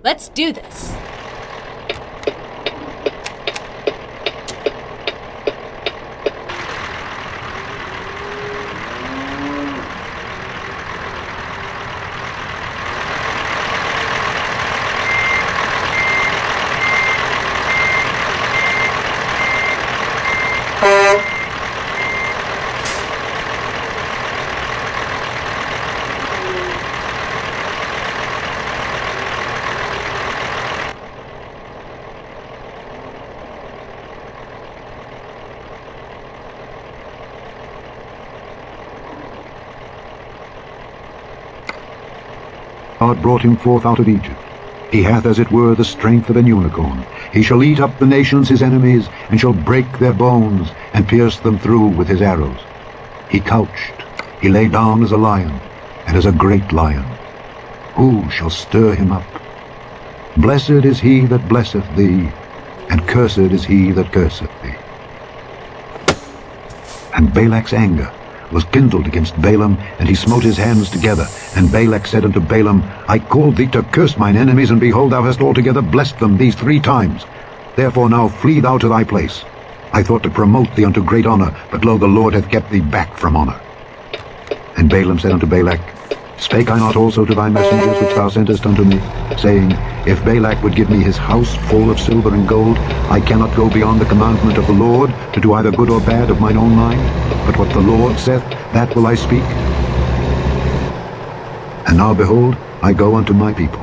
Let's do this. God brought him forth out of Egypt. He hath as it were the strength of an unicorn. He shall eat up the nations his enemies, and shall break their bones, and pierce them through with his arrows. He couched, he lay down as a lion, and as a great lion. Who shall stir him up? Blessed is he that blesseth thee, and cursed is he that curseth thee. And Balak's anger was kindled against Balaam, and he smote his hands together. And Balak said unto Balaam, I called thee to curse mine enemies, and behold, thou hast altogether blessed them these 3 times. Therefore now flee thou to thy place. I thought to promote thee unto great honor, but lo, the Lord hath kept thee back from honor. And Balaam said unto Balak, Spake I not also to thy messengers which thou sentest unto me, saying, If Balak would give me his house full of silver and gold, I cannot go beyond the commandment of the Lord, to do either good or bad of mine own mind? But what the Lord saith, that will I speak. And now behold, I go unto my people.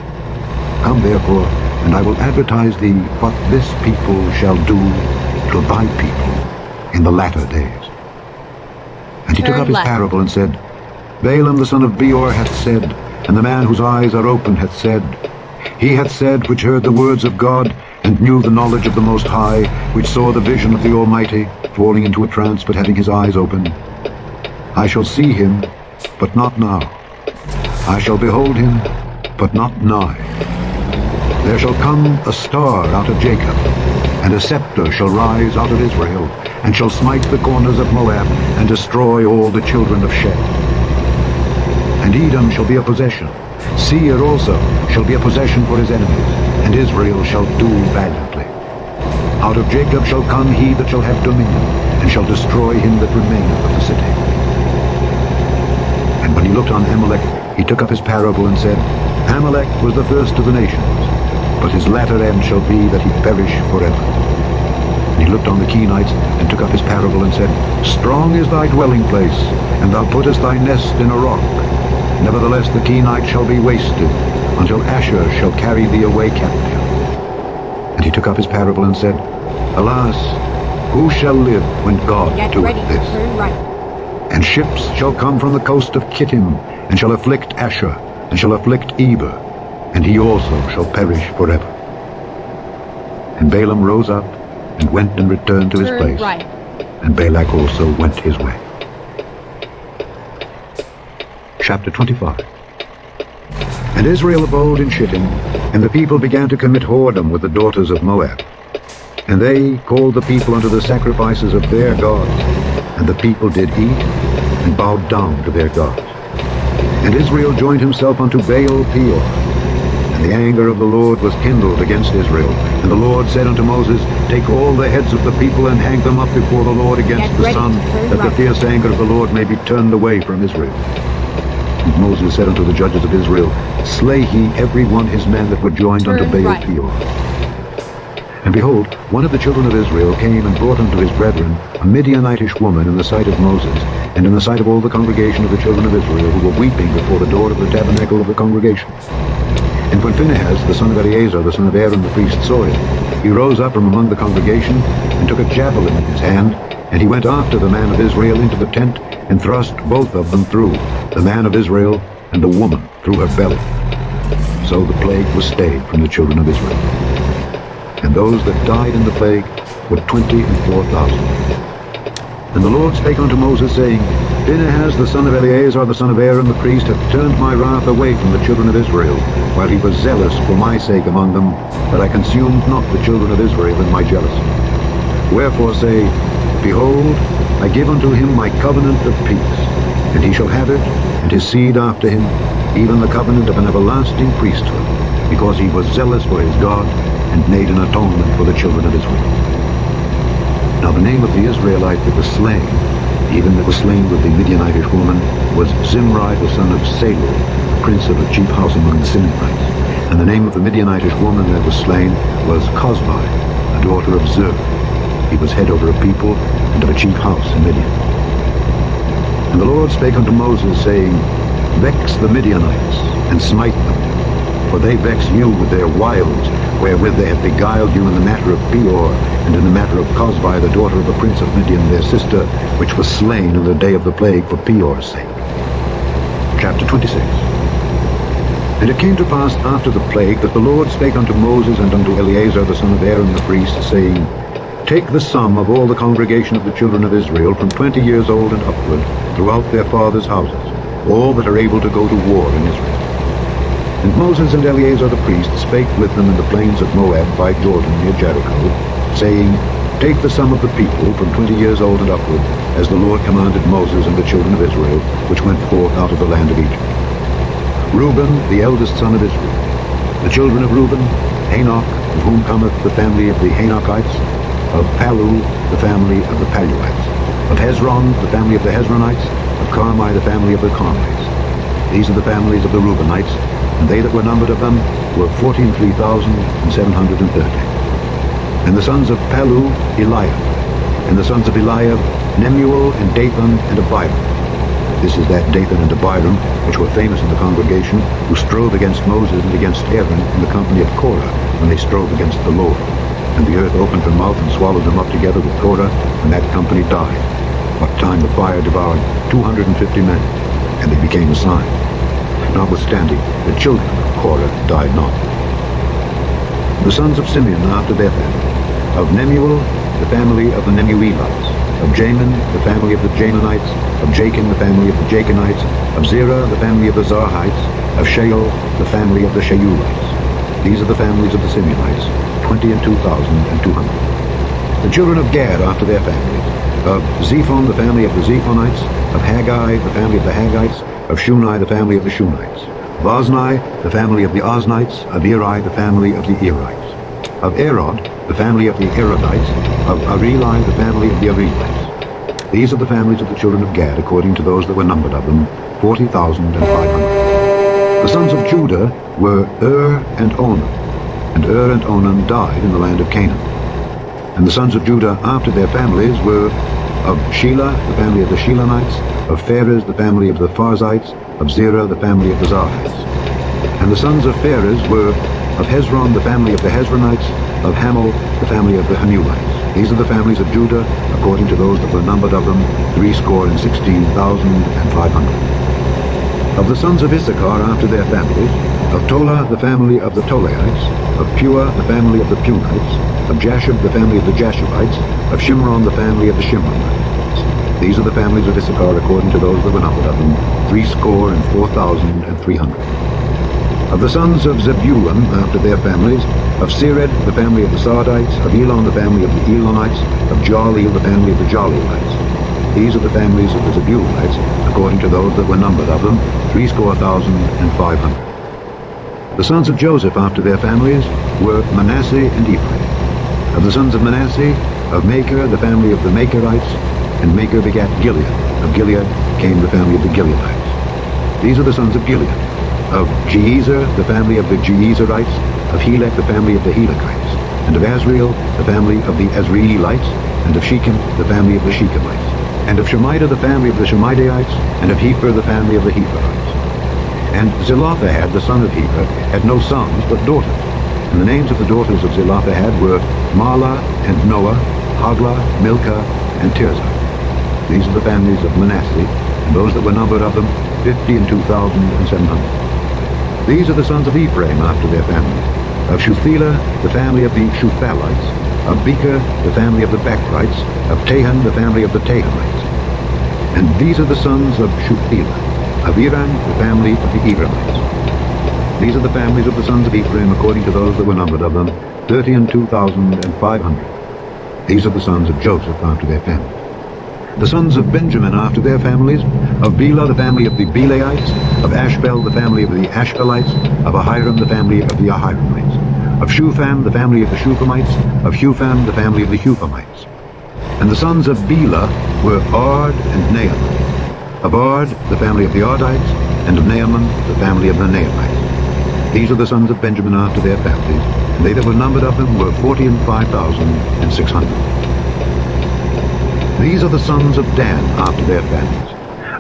Come therefore, and I will advertise thee what this people shall do to thy people in the latter days. And he took up his parable and said, Balaam the son of Beor hath said, and the man whose eyes are open hath said, He hath said which heard the words of God, and knew the knowledge of the Most High, which saw the vision of the Almighty, falling into a trance, but having his eyes open. I shall see him, but not now. I shall behold him, but not nigh. There shall come a star out of Jacob, and a scepter shall rise out of Israel, and shall smite the corners of Moab, and destroy all the children of Shem. And Edom shall be a possession. Seir also shall be a possession for his enemies, and Israel shall do valiantly. Out of Jacob shall come he that shall have dominion, and shall destroy him that remaineth of the city. And when he looked on Amalek, he took up his parable and said, Amalek was the first of the nations, but his latter end shall be that he perish forever. And he looked on the Kenites, and took up his parable and said, Strong is thy dwelling place, and thou puttest thy nest in a rock. Nevertheless the Kenites shall be wasted, until Asher shall carry thee away captive. And he took up his parable and said, Alas, who shall live when God doeth this? And ships shall come from the coast of Kittim, and shall afflict Asher, and shall afflict Eber, and he also shall perish forever. And Balaam rose up, and went and returned to his place, and Balak also went his way. Chapter 25. And Israel abode in Shittim, and the people began to commit whoredom with the daughters of Moab. And they called the people unto the sacrifices of their gods, and the people did eat, and bowed down to their gods. And Israel joined himself unto Baal Peor, and the anger of the Lord was kindled against Israel. And the Lord said unto Moses, Take all the heads of the people, and hang them up before the Lord against the sun, that the fierce anger of the Lord may be turned away from Israel. And Moses said unto the judges of Israel, Slay he every one his men that were joined unto Baal Peor. And behold, one of the children of Israel came and brought unto his brethren a Midianitish woman in the sight of Moses, and in the sight of all the congregation of the children of Israel, who were weeping before the door of the tabernacle of the congregation. And when Phinehas, the son of Eleazar, the son of Aaron the priest, saw it, he rose up from among the congregation, and took a javelin in his hand, and he went after the man of Israel into the tent, and thrust both of them through, the man of Israel and the woman through her belly. So the plague was stayed from the children of Israel. And those that died in the plague were 24,000. And the Lord spake unto Moses, saying, Phinehas the son of Eleazar the son of Aaron the priest hath turned my wrath away from the children of Israel, while he was zealous for my sake among them, that I consumed not the children of Israel in my jealousy. Wherefore say, Behold, I give unto him my covenant of peace, and he shall have it, and his seed after him, even the covenant of an everlasting priesthood, because he was zealous for his God and made an atonement for the children of Israel. Now the name of the Israelite that was slain, even that was slain with the Midianitish woman, was Zimri the son of Salu, prince of a chief house among the Simeonites. And the name of the Midianitish woman that was slain was Cosbi, the daughter of Zur. He was head over a people and of a chief house in Midian. And the Lord spake unto Moses, saying, Vex the Midianites, and smite them, for they vex you with their wiles, wherewith they have beguiled you in the matter of Peor, and in the matter of Cosbi, the daughter of the prince of Midian, their sister, which was slain in the day of the plague for Peor's sake. Chapter 26. And it came to pass after the plague that the Lord spake unto Moses and unto Eleazar the son of Aaron the priest, saying, Take the sum of all the congregation of the children of Israel from 20 years old and upward throughout their fathers' houses, all that are able to go to war in Israel. And Moses and Eleazar the priest spake with them in the plains of Moab by Jordan near Jericho, saying, Take the sum of the people from 20 years old and upward, as the Lord commanded Moses and the children of Israel, which went forth out of the land of Egypt. Reuben, the eldest son of Israel. The children of Reuben, Hanoch, of whom cometh the family of the Hanochites, of Palu, the family of the Paluites, of Hezron, the family of the Hezronites, of Carmi, the family of the Carmites. These are the families of the Reubenites, and they that were numbered of them were 43,730. And the sons of Palu, Eliab, and the sons of Eliab, Nemuel, and Dathan, and Abiram. This is that Dathan and Abiram, which were famous in the congregation, who strove against Moses and against Aaron in the company of Korah, when they strove against the Lord. And the earth opened her mouth and swallowed them up together with Korah, and that company died. What time the fire devoured 250 men, and they became a sign. Notwithstanding, the children of Korah died not. The sons of Simeon after their family. Of Nemuel, the family of the Nemuelites. Of Jamin, the family of the Jaminites. Of Jachin, the family of the Jachinites. Of Zerah, the family of the Zarhites. Of Shael, the family of the Sheulites. These are the families of the Simeonites, 22,200. The children of Gad after their families. Of Zephon, the family of the Zephonites. Of Haggai, the family of the Haggites. Of Shunai, the family of the Shunites. Of Ozni, the family of the Oznites. Of Eri, the family of the Erites. Of Arod, the family of the Arodites. Of Areli, the family of the Arelites. These are the families of the children of Gad, according to those that were numbered of them, 40,500. The sons of Judah were and Onan, and and Onan died in the land of Canaan. And the sons of Judah after their families were of Shelah, the family of the Shelonites, of Pharez, the family of the Pharzites, of Zerah, the family of the Zarhites. And the sons of Pharez were of Hezron, the family of the Hezronites, of Hamel, the family of the Hamulites. These are the families of Judah, according to those that were numbered of them, 16,500. Of the sons of Issachar after their families, of Tola, the family of the Tolaites, of Pua, the family of the Punites, of Jashub, the family of the Jashubites, of Shimron, the family of the Shimronites. These are the families of Issachar according to those that were numbered of them, 64,300. Of the sons of Zebulun after their families, of Sered, the family of the Sardites, of Elon, the family of the Elonites, of Jaleel, the family of the Jaleelites. These are the families of the Zebulites, according to those that were numbered of them, 65,500. The sons of Joseph after their families were Manasseh and Ephraim. Of the sons of Manasseh, of Machir, the family of the Machirites, and Machir begat Gilead. Of Gilead came the family of the Gileadites. These are the sons of Gilead. Of Jeezer, the family of the Jeezerites, of Helek, the family of the Helekites, and of Azriel, the family of the Azrielites, and of Shechem, the family of the Shechemites, and of Shemida, the family of the Shemidaites, and of Hefer, the family of the Heferites. And Zelophehad, the son of Hefer, had no sons but daughters. And the names of the daughters of Zelophehad were Mahlah and Noah, Haglah, Milcah, and Tirzah. These are the families of Manasseh, and those that were numbered of them, 52,700. These are the sons of Ephraim after their families. Of Shuthelah, the family of the Shuthalites. Of Becher, the family of the Bechrites. Of Tahan, the family of the Tahanites. And these are the sons of Shuthelah. Of Iran, the family of the Eramites. These are the families of the sons of Ephraim according to those that were numbered of them, 32,500. These are the sons of Joseph after their families. The sons of Benjamin after their families, of Bela the family of the Belaites, of Ashbel the family of the Ashbelites, of Ahiram the family of the Ahiramites, of Shupham the family of the Shuphamites, of Hupham the family of the Huphamites. And the sons of Bela were Ard and Naaman. Of Ard the family of the Ardites, and of Naaman the family of the Naamites. These are the sons of Benjamin after their families, and they that were numbered of them were 45,600. These are the sons of Dan after their families.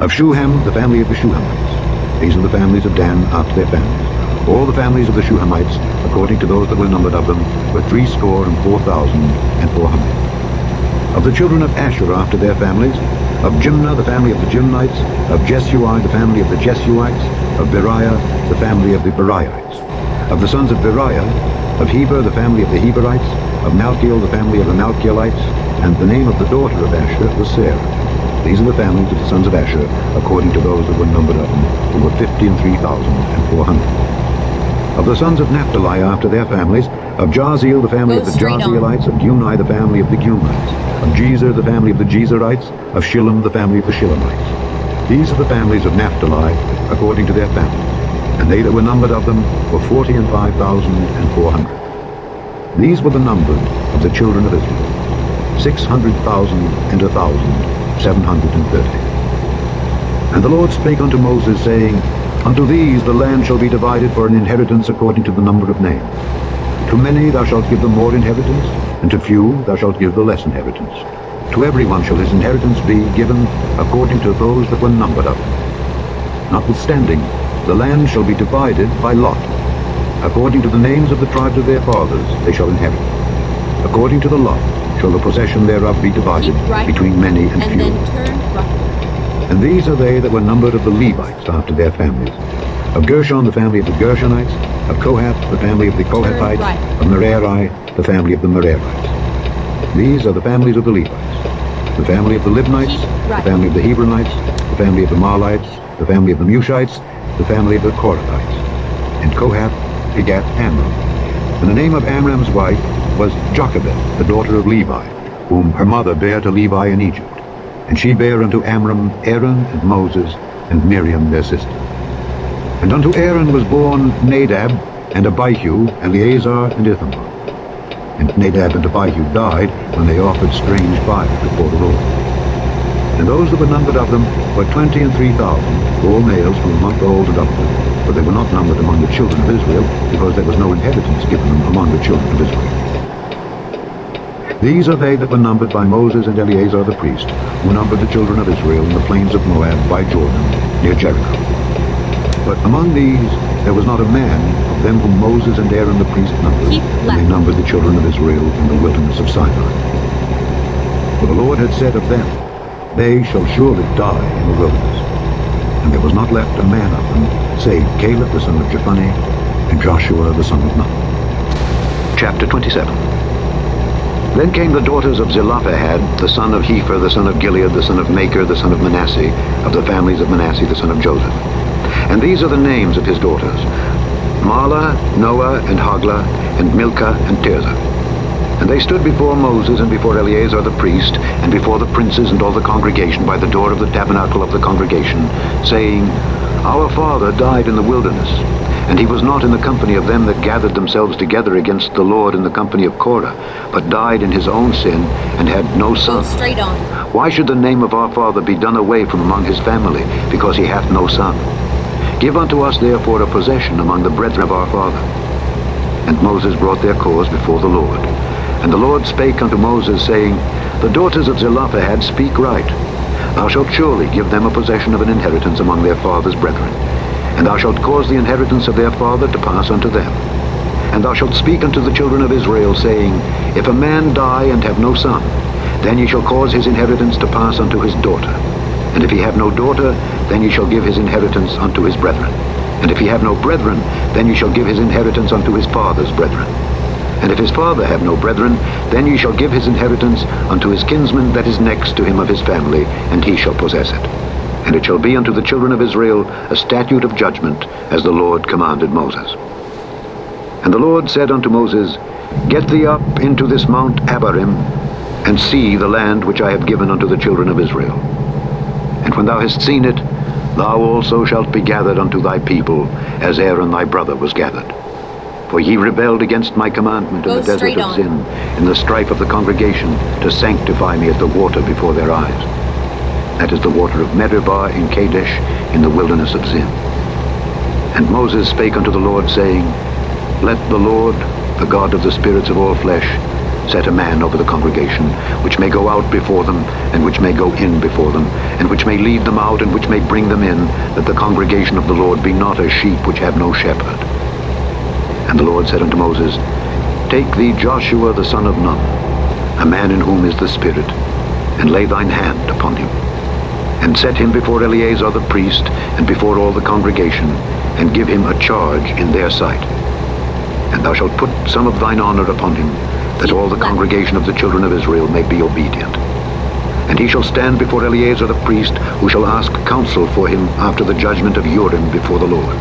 Of Shuham, the family of the Shuhamites. These are the families of Dan after their families. All the families of the Shuhamites, according to those that were numbered of them, were 64,400. Of the children of Asher after their families, of Jimnah, the family of the Jimnites, of Jesui, the family of the Jesuites, of Beriah, the family of the Beriites. Of the sons of Beriah, of Heber, the family of the Heberites, of Malchiel, the family of the Malchielites, and the name of the daughter of Asher was Sarah. These are the families of the sons of Asher, according to those that were numbered of them, who were 53,400. Of the sons of Naphtali after their families, of Jaziel, the family of the Jazielites, of Guni, the family of the Gunites, of Jezer, the family of the Jezerites, of Shillem, the family of the Shillemites. These are the families of Naphtali, according to their families, and they that were numbered of them were 45,400. These were the number of the children of Israel, 600,730. And the Lord spake unto Moses, saying, Unto these the land shall be divided for an inheritance according to the number of names. To many thou shalt give the more inheritance, and to few thou shalt give the less inheritance. To every one shall his inheritance be given according to those that were numbered of them. Notwithstanding, the land shall be divided by lot. According to the names of the tribes of their fathers they shall inherit. According to the lot shall the possession thereof be divided between many and few. And these are they that were numbered of the Levites after their families. Of Gershon, the family of the Gershonites. Of Kohath, the family of the Kohathites. Of Merari, the family of the Merarites. These are the families of the Levites. The family of the Libnites, the family of the Hebronites, the family of the Marlites, the family of the Mushites, the family of the Korathites. And Kohath begat Amram. And the name of Amram's wife was Jochebed, the daughter of Levi, whom her mother bare to Levi in Egypt. And she bare unto Amram Aaron and Moses and Miriam their sister. And unto Aaron was born Nadab and Abihu, Eleazar and Ithamar. And Nadab and Abihu died when they offered strange fire before the Lord. And those that were numbered of them were 23,000, all males from a month old and upward, but they were not numbered among the children of Israel, because there was no inheritance given them among the children of Israel. These are they that were numbered by Moses and Eleazar the priest, who numbered the children of Israel in the plains of Moab by Jordan, near Jericho. But among these there was not a man of them whom Moses and Aaron the priest numbered, when they numbered the children of Israel in the wilderness of Sinai. For the Lord had said of them, They shall surely die in the wilderness. And there was not left a man of them, save Caleb the son of Jephunneh, and Joshua the son of Nun. Chapter 27. Then came the daughters of Zelophehad, the son of Hepher, the son of Gilead, the son of Machir, the son of Manasseh, of the families of Manasseh, the son of Joseph. And these are the names of his daughters: Mahlah, Noah, and Hoglah, and Milcah, and Tirzah. And they stood before Moses and before Eleazar the priest, and before the princes and all the congregation by the door of the tabernacle of the congregation, saying, Our father died in the wilderness, and he was not in the company of them that gathered themselves together against the Lord in the company of Korah, but died in his own sin, and had no son. Go straight on. Why should the name of our father be done away from among his family, because he hath no son? Give unto us therefore a possession among the brethren of our father. And Moses brought their cause before the Lord. And the Lord spake unto Moses, saying, The daughters of Zelophehad speak right. Thou shalt surely give them a possession of an inheritance among their father's brethren. And thou shalt cause the inheritance of their father to pass unto them. And thou shalt speak unto the children of Israel, saying, If a man die and have no son, then ye shall cause his inheritance to pass unto his daughter. And if he have no daughter, then ye shall give his inheritance unto his brethren. And if he have no brethren, then ye shall give his inheritance unto his father's brethren. And if his father have no brethren, then ye shall give his inheritance unto his kinsman that is next to him of his family, and he shall possess it. And it shall be unto the children of Israel a statute of judgment, as the Lord commanded Moses. And the Lord said unto Moses, Get thee up into this Mount Abarim, and see the land which I have given unto the children of Israel. And when thou hast seen it, thou also shalt be gathered unto thy people, as Aaron thy brother was gathered. For ye rebelled against my commandment in the desert of Zin, in the strife of the congregation, to sanctify me as the water before their eyes. That is the water of Meribah in Kadesh, in the wilderness of Zin. And Moses spake unto the Lord, saying, Let the Lord, the God of the spirits of all flesh, set a man over the congregation, which may go out before them, and which may go in before them, and which may lead them out, and which may bring them in, that the congregation of the Lord be not as sheep which have no shepherd. And the Lord said unto Moses, Take thee Joshua the son of Nun, a man in whom is the Spirit, and lay thine hand upon him, and set him before Eleazar the priest, and before all the congregation, and give him a charge in their sight. And thou shalt put some of thine honor upon him, that all the congregation of the children of Israel may be obedient. And he shall stand before Eleazar the priest, who shall ask counsel for him after the judgment of Urim before the Lord.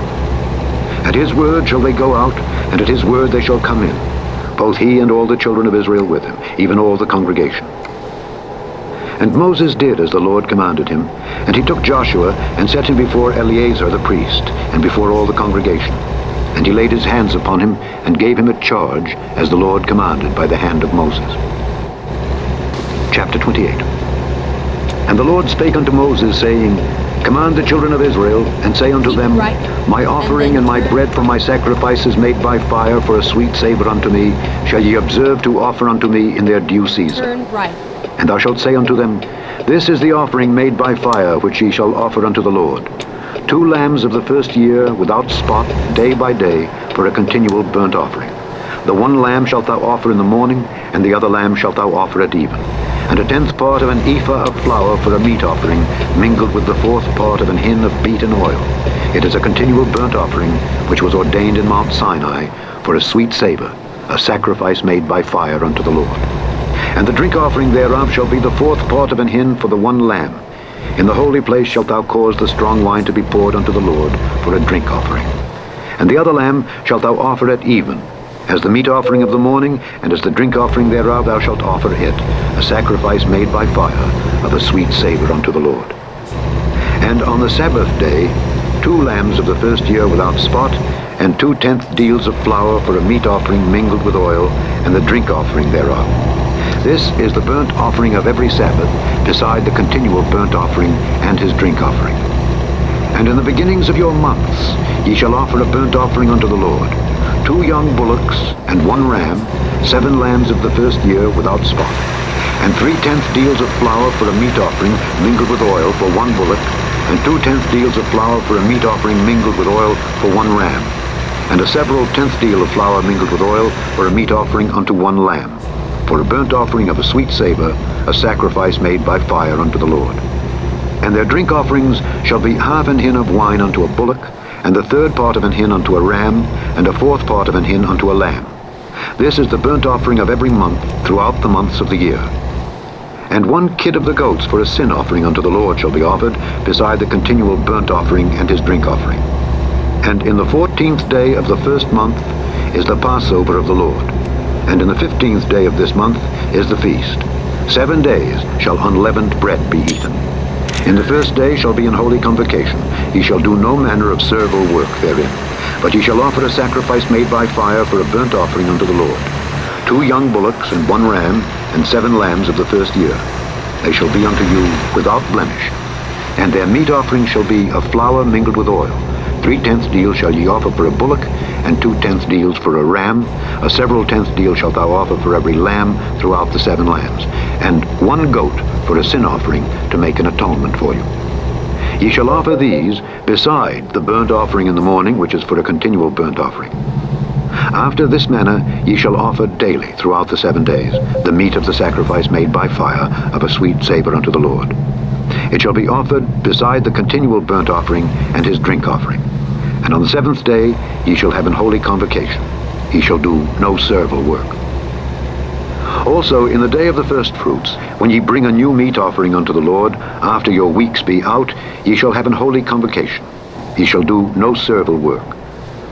At his word shall they go out, and at his word they shall come in, both he and all the children of Israel with him, even all the congregation. And Moses did as the Lord commanded him, and he took Joshua, and set him before Eleazar the priest, and before all the congregation. And he laid his hands upon him, and gave him a charge, as the Lord commanded by the hand of Moses. Chapter 28. And the Lord spake unto Moses, saying, Command the children of Israel, and say unto them, My offering and my bread for my sacrifices made by fire for a sweet savour unto me, shall ye observe to offer unto me in their due season. And thou shalt say unto them, This is the offering made by fire, which ye shall offer unto the Lord. 2 lambs of the first year, without spot, day by day, for a continual burnt offering. The one lamb shalt thou offer in the morning, and the other lamb shalt thou offer at even. And a 10th part of an ephah of flour for a meat offering, mingled with the 4th part of an hin of beaten oil. It is a continual burnt offering, which was ordained in Mount Sinai, for a sweet savour, a sacrifice made by fire unto the Lord. And the drink offering thereof shall be the 4th part of an hin for the one lamb. In the holy place shalt thou cause the strong wine to be poured unto the Lord for a drink offering. And the other lamb shalt thou offer at even, as the meat offering of the morning, and as the drink offering thereof thou shalt offer it, a sacrifice made by fire, of a sweet savour unto the Lord. And on the Sabbath day, 2 lambs of the first year without spot, and 2/10 deals of flour for a meat offering mingled with oil, and the drink offering thereof. This is the burnt offering of every Sabbath, beside the continual burnt offering and his drink offering. And in the beginnings of your months ye shall offer a burnt offering unto the Lord, 2 young bullocks and 1 ram, 7 lambs of the first year without spot, and 3/10 deals of flour for a meat offering mingled with oil for 1 bullock, and 2/10 deals of flour for a meat offering mingled with oil for 1 ram, and a several 10th deal of flour mingled with oil for a meat offering unto 1 lamb, for a burnt offering of a sweet savour, a sacrifice made by fire unto the Lord. And their drink offerings shall be 1/2 an hin of wine unto a bullock, and the 3rd part of an hin unto a ram, and a 4th part of an hin unto a lamb. This is the burnt offering of every month throughout the months of the year. And 1 kid of the goats for a sin offering unto the Lord shall be offered, beside the continual burnt offering and his drink offering. And in the 14th day of the first month is the Passover of the Lord. And in the 15th day of this month is the feast. 7 days shall unleavened bread be eaten. In the first day shall be an holy convocation. Ye shall do no manner of servile work therein. But ye shall offer a sacrifice made by fire for a burnt offering unto the Lord. 2 young bullocks and 1 ram, and 7 lambs of the first year. They shall be unto you without blemish. And their meat offering shall be of flour mingled with oil. 3/10 deal shall ye offer for a bullock, and 2/10 deals for a ram. A several 10th deal shalt thou offer for every lamb throughout the 7 lambs, and 1 goat for a sin offering to make an atonement for you. Ye shall offer these beside the burnt offering in the morning, which is for a continual burnt offering. After this manner ye shall offer daily throughout the 7 days the meat of the sacrifice made by fire, of a sweet savour unto the Lord. It shall be offered beside the continual burnt offering and his drink offering. And on the 7th day ye shall have an holy convocation. Ye shall do no servile work. Also in the day of the first fruits, when ye bring a new meat offering unto the Lord, after your weeks be out, ye shall have an holy convocation. Ye shall do no servile work.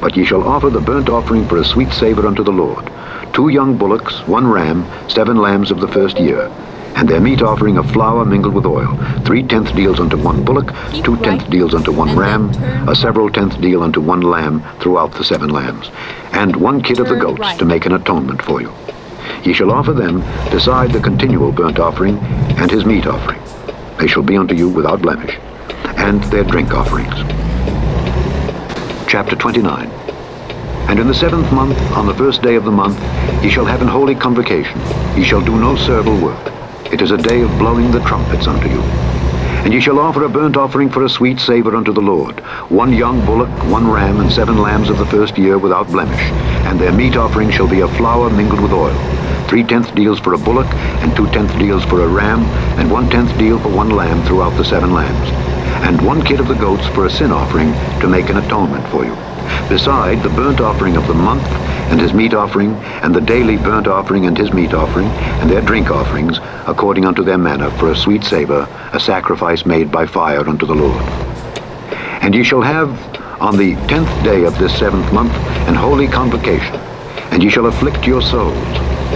But ye shall offer the burnt offering for a sweet savour unto the Lord, 2 young bullocks, 1 ram, 7 lambs of the first year, and their meat offering of flour mingled with oil, 3/10 deals unto 1 bullock, 2/10 deals unto 1 ram, a several tenth deal unto 1 lamb throughout the 7 lambs, and 1 kid of the goats to make an atonement for you. Ye shall offer them beside the continual burnt offering and his meat offering. They shall be unto you without blemish, and their drink offerings. Chapter 29. And in the 7th month, on the 1st day of the month, ye shall have an holy convocation. Ye shall do no servile work. It is a day of blowing the trumpets unto you. And ye shall offer a burnt offering for a sweet savour unto the Lord, 1 young bullock, 1 ram, and 7 lambs of the first year without blemish. And their meat offering shall be of flour mingled with oil, 3/10 deals for a bullock, and 2/10 deals for a ram, and 1/10 deal for 1 lamb throughout the 7 lambs. And 1 kid of the goats for a sin offering to make an atonement for you. Beside the burnt offering of the month, and his meat offering, and the daily burnt offering and his meat offering, and their drink offerings, according unto their manner, for a sweet savour, a sacrifice made by fire unto the Lord. And ye shall have on the 10th day of this 7th month an holy convocation, and ye shall afflict your souls.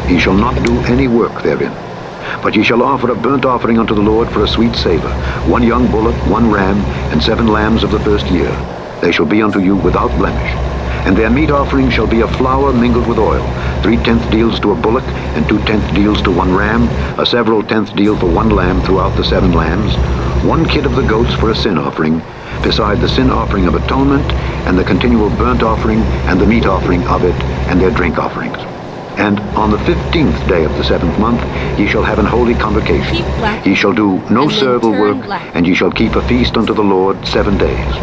Ye shall not do any work therein. But ye shall offer a burnt offering unto the Lord for a sweet savour, 1 young bullock, 1 ram, and 7 lambs of the first year. They shall be unto you without blemish. And their meat offering shall be of flour mingled with oil, 3/10 deals to a bullock, and 2/10 deals to 1 ram, a several tenth deal for 1 lamb throughout the 7 lambs, 1 kid of the goats for a sin offering, beside the sin offering of atonement, and the continual burnt offering, and the meat offering of it, and their drink offerings. And on the 15th day of the 7th month ye shall have an holy convocation. Ye shall do no servile work, and ye shall keep a feast unto the Lord 7 days.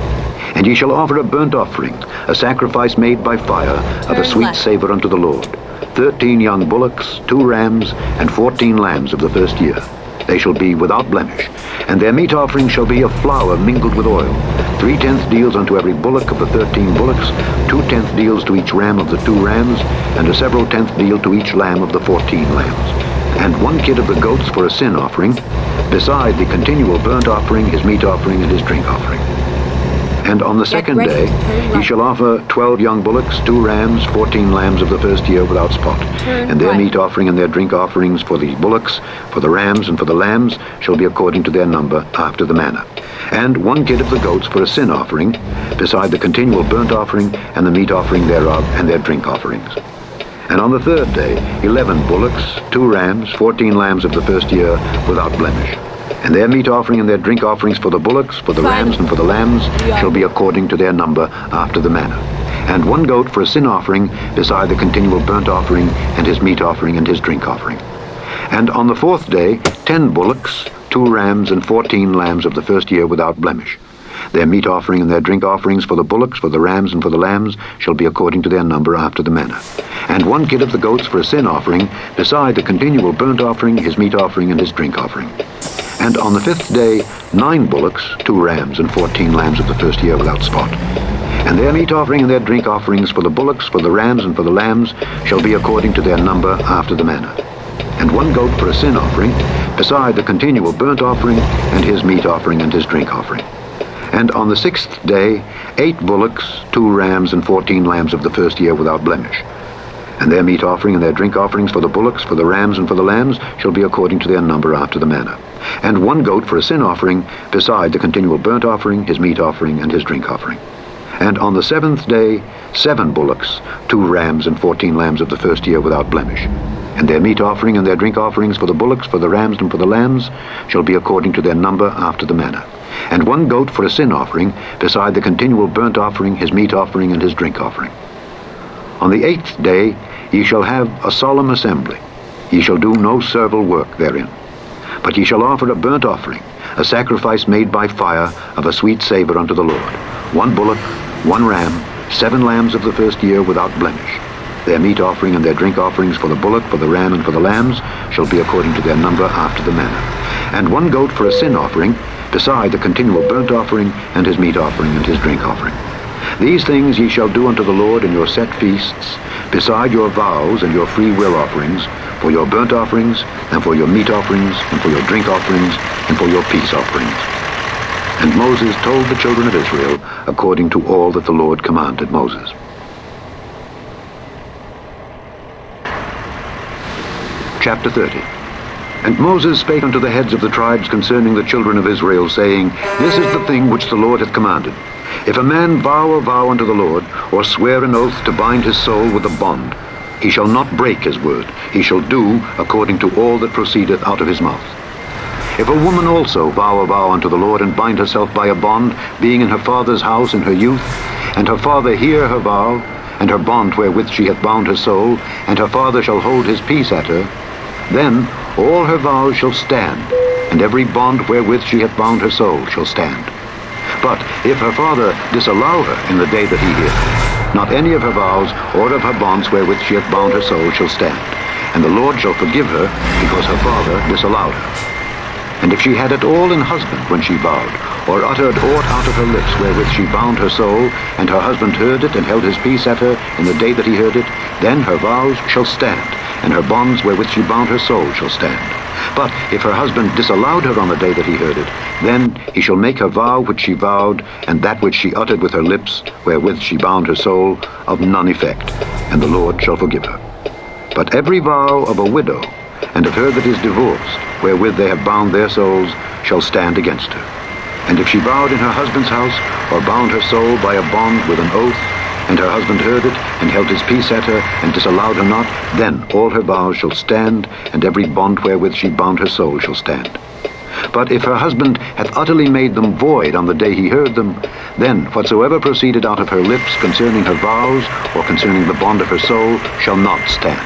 And ye shall offer a burnt offering, a sacrifice made by fire, of a sweet savour unto the Lord, 13 young bullocks, 2 rams, and 14 lambs of the first year. They shall be without blemish. And their meat offering shall be of flour mingled with oil, 3/10 deals unto every bullock of the 13 bullocks, 2/10 deals to each ram of the 2 rams, and a several tenth deal to each lamb of the 14 lambs. And 1 kid of the goats for a sin offering, beside the continual burnt offering, his meat offering, and his drink offering. And on the 2nd day ye shall offer 12 young bullocks, 2 rams, 14 lambs of the first year without spot. And their meat offering and their drink offerings for the bullocks, for the rams, and for the lambs shall be according to their number, after the manner. And 1 kid of the goats for a sin offering, beside the continual burnt offering, and the meat offering thereof, and their drink offerings. And on the 3rd day 11 bullocks, 2 rams, 14 lambs of the first year without blemish. And their meat offering and their drink offerings for the bullocks, for the rams, and for the lambs shall be according to their number, after the manner. And 1 goat for a sin offering, beside the continual burnt offering, and his meat offering, and his drink offering. And on the 4th day 10 bullocks, 2 rams, and 14 lambs of the first year without blemish. Their meat offering and their drink offerings for the bullocks, for the rams, and for the lambs shall be according to their number, after the manner. And 1 kid of the goats for a sin offering, beside the continual burnt offering, his meat offering, and his drink offering. And on the 5th day 9 bullocks, 2 rams, and 14 lambs of the first year without spot. And their meat offering and their drink offerings for the bullocks, for the rams, and for the lambs shall be according to their number, after the manner. And 1 goat for a sin offering, beside the continual burnt offering, and his meat offering, and his drink offering. And on the 6th day 8 bullocks, 2 rams, and 14 lambs of the first year without blemish. And their meat offering and their drink offerings for the bullocks, for the rams, and for the lambs shall be according to their number, after the manner. And 1 goat for a sin offering, beside the continual burnt offering, his meat offering, and his drink offering. And on the 7th day 7 bullocks, 2 rams, and 14 lambs of the first year without blemish. And their meat offering and their drink offerings for the bullocks, for the rams, and for the lambs shall be according to their number, after the manner. And 1 goat for a sin offering, beside the continual burnt offering, his meat offering, and his drink offering. On the 8th day ye shall have a solemn assembly. Ye shall do no servile work therein. But ye shall offer a burnt offering, a sacrifice made by fire, of a sweet savour unto the Lord, 1 bullock, 1 ram, 7 lambs of the first year without blemish. Their meat offering and their drink offerings for the bullock, for the ram, and for the lambs shall be according to their number, after the manner. And 1 goat for a sin offering, beside the continual burnt offering, and his meat offering, and his drink offering. These things ye shall do unto the Lord in your set feasts, beside your vows and your free will offerings, for your burnt offerings, and for your meat offerings, and for your drink offerings, and for your peace offerings. And Moses told the children of Israel according to all that the Lord commanded Moses. Chapter 30. And Moses spake unto the heads of the tribes concerning the children of Israel, saying, This is the thing which the Lord hath commanded. If a man vow a vow unto the Lord, or swear an oath to bind his soul with a bond, he shall not break his word. He shall do according to all that proceedeth out of his mouth. If a woman also vow a vow unto the Lord, and bind herself by a bond, being in her father's house in her youth, and her father hear her vow, and her bond wherewith she hath bound her soul, and her father shall hold his peace at her, then all her vows shall stand, and every bond wherewith she hath bound her soul shall stand. But if her father disallow her in the day that he heareth, not any of her vows or of her bonds wherewith she hath bound her soul shall stand, and the Lord shall forgive her, because her father disallowed her. And if she had at all an husband when she vowed, or uttered aught out of her lips wherewith she bound her soul, and her husband heard it, and held his peace at her in the day that he heard it, then her vows shall stand, and her bonds wherewith she bound her soul shall stand. But if her husband disallowed her on the day that he heard it, then he shall make her vow which she vowed, and that which she uttered with her lips, wherewith she bound her soul, of none effect, and the Lord shall forgive her. But every vow of a widow, and of her that is divorced, wherewith they have bound their souls, shall stand against her. And if she vowed in her husband's house, or bound her soul by a bond with an oath, and her husband heard it, and held his peace at her, and disallowed her not, then all her vows shall stand, and every bond wherewith she bound her soul shall stand. But if her husband hath utterly made them void on the day he heard them, then whatsoever proceeded out of her lips concerning her vows, or concerning the bond of her soul, shall not stand.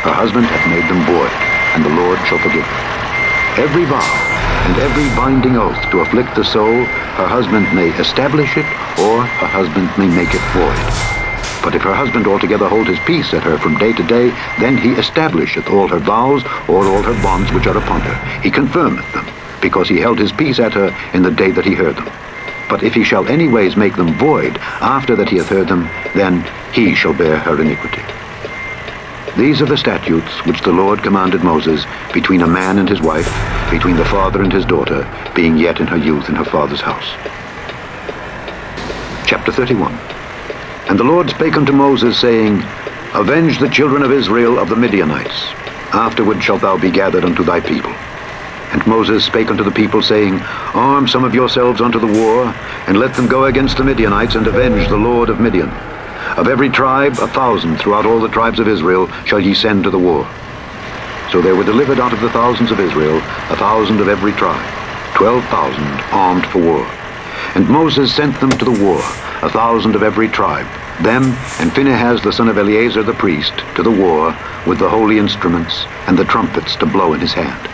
Her husband hath made them void, and the Lord shall forgive her. Every vow and every binding oath to afflict the soul, her husband may establish it, or her husband may make it void. But if her husband altogether hold his peace at her from day to day, then he establisheth all her vows, or all her bonds which are upon her. He confirmeth them, because he held his peace at her in the day that he heard them. But if he shall anyways make them void after that he hath heard them, then he shall bear her iniquity. These are the statutes which the Lord commanded Moses between a man and his wife, between the father and his daughter, being yet in her youth in her father's house. Chapter 31. And the Lord spake unto Moses, saying, Avenge the children of Israel of the Midianites. Afterward shalt thou be gathered unto thy people. And Moses spake unto the people, saying, Arm some of yourselves unto the war, and let them go against the Midianites, and avenge the lord of Midian. Of every tribe 1,000 throughout all the tribes of Israel shall ye send to the war. So there were delivered out of the thousands of Israel 1,000 of every tribe, 12,000 armed for war. And Moses sent them to the war, 1,000 of every tribe, them and Phinehas the son of Eleazar the priest, to the war, with the holy instruments and the trumpets to blow in his hand.